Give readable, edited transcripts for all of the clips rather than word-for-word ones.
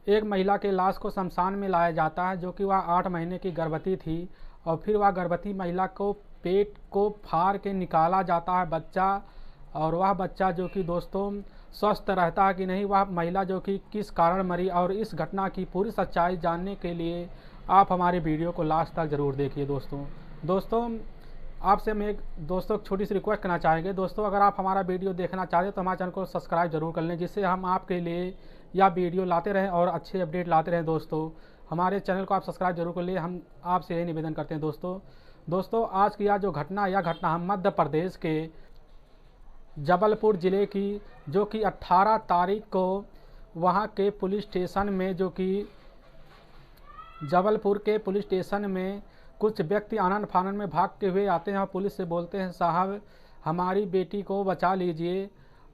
एक महिला के लाश को शमशान में लाया जाता है, जो कि वह 8 महीने की गर्भवती थी। और फिर वह गर्भवती महिला को पेट को फाड़ के निकाला जाता है बच्चा। और वह बच्चा जो कि दोस्तों स्वस्थ रहता है कि नहीं, वह महिला जो कि किस कारण मरी, और इस घटना की पूरी सच्चाई जानने के लिए आप हमारे वीडियो को लास्ट तक ज़रूर देखिए। दोस्तों आपसे मैं एक छोटी सी रिक्वेस्ट करना चाहेंगे। दोस्तों अगर आप हमारा वीडियो देखना चाहते हैं तो हमारे चैनल को सब्सक्राइब जरूर कर लें, जिससे हम आपके लिए यह वीडियो लाते रहें और अच्छे अपडेट लाते रहें। दोस्तों हमारे चैनल को आप सब्सक्राइब जरूर कर लिए, हम आपसे यही निवेदन करते हैं। दोस्तों आज की यह घटना हम मध्य प्रदेश के जबलपुर ज़िले की, जो कि 18 तारीख को वहां के पुलिस स्टेशन में, जो कि जबलपुर के पुलिस स्टेशन में कुछ व्यक्ति आनन फानन में भागते हुए आते हैं और पुलिस से बोलते हैं, साहब हमारी बेटी को बचा लीजिए।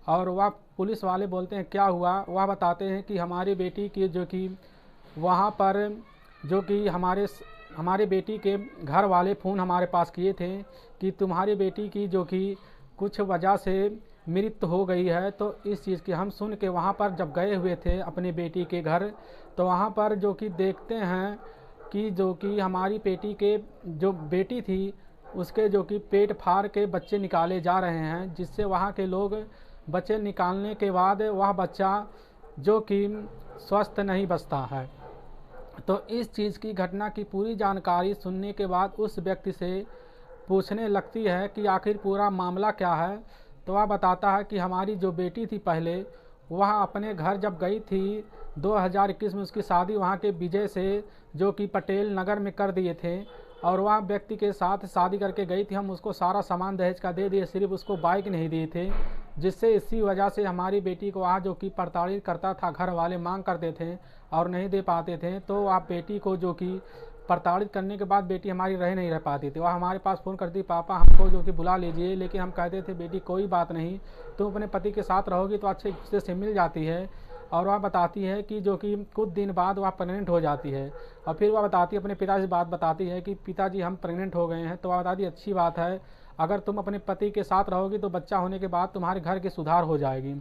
और वह पुलिस वाले बोलते हैं क्या हुआ। वह बताते हैं कि हमारी बेटी की, जो कि वहाँ पर जो कि हमारे बेटी के घर वाले फ़ोन हमारे पास किए थे कि तुम्हारी बेटी की जो कि कुछ वजह से मृत्यु हो गई है। तो इस चीज़ की हम सुन के वहाँ पर जब गए हुए थे अपनी बेटी के घर, तो वहाँ पर जो कि देखते हैं कि जो कि हमारी बेटी के जो बेटी थी उसके जो कि पेट फाड़ के बच्चे निकाले जा रहे हैं, जिससे वहाँ के लोग बच्चे निकालने के बाद वह बच्चा जो कि स्वस्थ नहीं बचता है। तो इस चीज़ की घटना की पूरी जानकारी सुनने के बाद उस व्यक्ति से पूछने लगती है कि आखिर पूरा मामला क्या है। तो वह बताता है कि हमारी जो बेटी थी पहले, वह अपने घर जब गई थी 2021 में, उसकी शादी वहाँ के विजय से जो कि पटेल नगर में कर दिए थे, और वह व्यक्ति के साथ शादी करके गई थी। हम उसको सारा सामान दहेज का दे दिए, सिर्फ उसको बाइक नहीं दिए थे, जिससे इसी वजह से हमारी बेटी को वहाँ जो कि प्रताड़ित करता था, घर वाले मांग करते थे और नहीं दे पाते थे। तो आप बेटी को जो कि प्रताड़ित करने के बाद बेटी हमारी नहीं रह पाती थी। वह हमारे पास फ़ोन करती, पापा हमको जो कि बुला लीजिए, लेकिन हम कहते थे बेटी कोई बात नहीं, तुम अपने पति के साथ रहोगी तो अच्छे रिश्ते से मिल जाती है। और वह बताती है कि जो कि कुछ दिन बाद वह प्रेग्नेंट हो जाती है। और फिर वह बताती है, अपने पिता से बात बताती है कि पिताजी हम प्रेग्नेंट हो गए हैं। तो वह बताती अच्छी बात है, अगर तुम अपने पति के साथ रहोगी तो बच्चा होने के बाद तुम्हारे घर की सुधार हो जाएगी।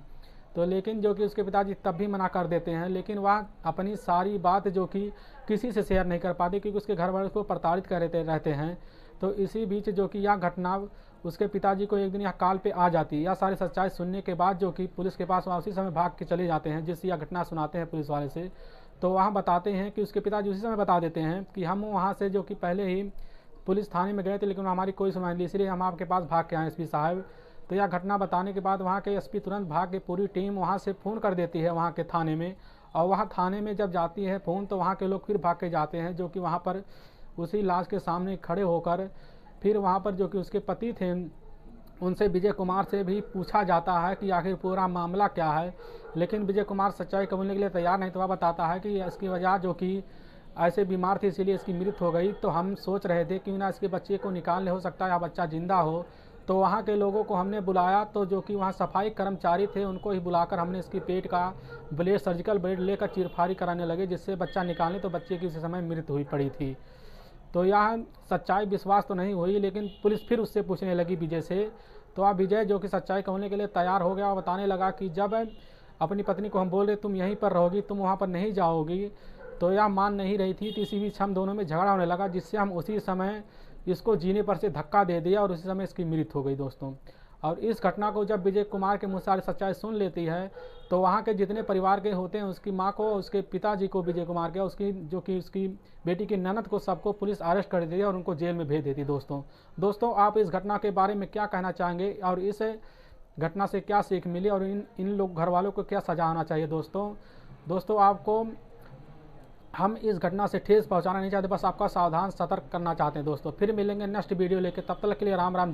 तो लेकिन जो कि उसके पिताजी तब भी मना कर देते हैं, लेकिन वह अपनी सारी बात जो कि किसी से शेयर नहीं कर पाती, क्योंकि उसके घर वाले उसको प्रताड़ित कर रहते हैं। तो इसी बीच जो कि यह घटना उसके पिताजी को एक दिन यह कॉल पे आ जाती है। यह सारी सच्चाई सुनने के बाद जो कि पुलिस के पास वहाँ उसी समय भाग के चले जाते हैं, जिससे यह घटना सुनाते हैं पुलिस वाले से। तो वहाँ बताते हैं कि उसके पिताजी उसी समय बता देते हैं कि हम वहाँ से जो कि पहले ही पुलिस थाने में गए थे, लेकिन हमारी कोई सुनवाई नहीं, इसलिए हम आपके पास भाग के आए एसपी साहब। तो यह घटना बताने के बाद वहाँ के एसपी तुरंत भाग के पूरी टीम वहाँ से फ़ोन कर देती है वहाँ के थाने में। और वहाँ थाने में जब जाती है फ़ोन, तो वहाँ के लोग फिर भाग के जाते हैं, जो कि वहाँ पर उसी लाश के सामने खड़े होकर फिर वहाँ पर जो कि उसके पति थे उनसे, विजय कुमार से भी पूछा जाता है कि आखिर पूरा मामला क्या है। लेकिन विजय कुमार सच्चाई कबूलने के लिए तैयार नहीं। तो वह बताता है कि इसकी वजह जो कि ऐसे बीमार थी, इसीलिए इसकी मृत्यु हो गई। तो हम सोच रहे थे क्यों ना इसके बच्चे को निकाल ले, हो सकता है या बच्चा जिंदा हो। तो वहाँ के लोगों को हमने बुलाया, तो जो कि वहाँ सफाई कर्मचारी थे उनको ही बुलाकर हमने इसकी पेट का ब्लेड, सर्जिकल ब्लेड लेकर चीरफाड़ी कराने लगे, जिससे बच्चा निकालने। तो बच्चे की उसी समय मृत्यु हुई पड़ी थी। तो यह सच्चाई विश्वास तो नहीं हुई, लेकिन पुलिस फिर उससे पूछने लगी विजय से। तो अब विजय जो कि सच्चाई कहने के लिए तैयार हो गया और बताने लगा कि जब अपनी पत्नी को हम बोल रहे तुम यहीं पर रहोगी, तुम वहाँ पर नहीं जाओगी, तो यह मान नहीं रही थी। तो इसी बीच हम दोनों में झगड़ा होने लगा, जिससे हम उसी समय इसको जीने पर से धक्का दे दिया और उसी समय इसकी मृत्यु हो गई दोस्तों। और इस घटना को जब विजय कुमार के मुँह से सच्चाई सुन लेती है, तो वहाँ के जितने परिवार के होते हैं, उसकी माँ को, उसके पिताजी को, विजय कुमार के, उसकी जो कि उसकी बेटी की ननद को, सबको पुलिस अरेस्ट कर देती है और उनको जेल में भेज देती है दोस्तों आप इस घटना के बारे में क्या कहना चाहेंगे और इस घटना से क्या सीख मिली और इन लोग घर वालों को क्या सजा होना चाहिए। दोस्तों आपको हम इस घटना से ठेस पहुंचाना नहीं चाहते, बस आपका सावधान सतर्क करना चाहते हैं। दोस्तों फिर मिलेंगे नेक्स्ट वीडियो लेके, तब तक के लिए राम राम।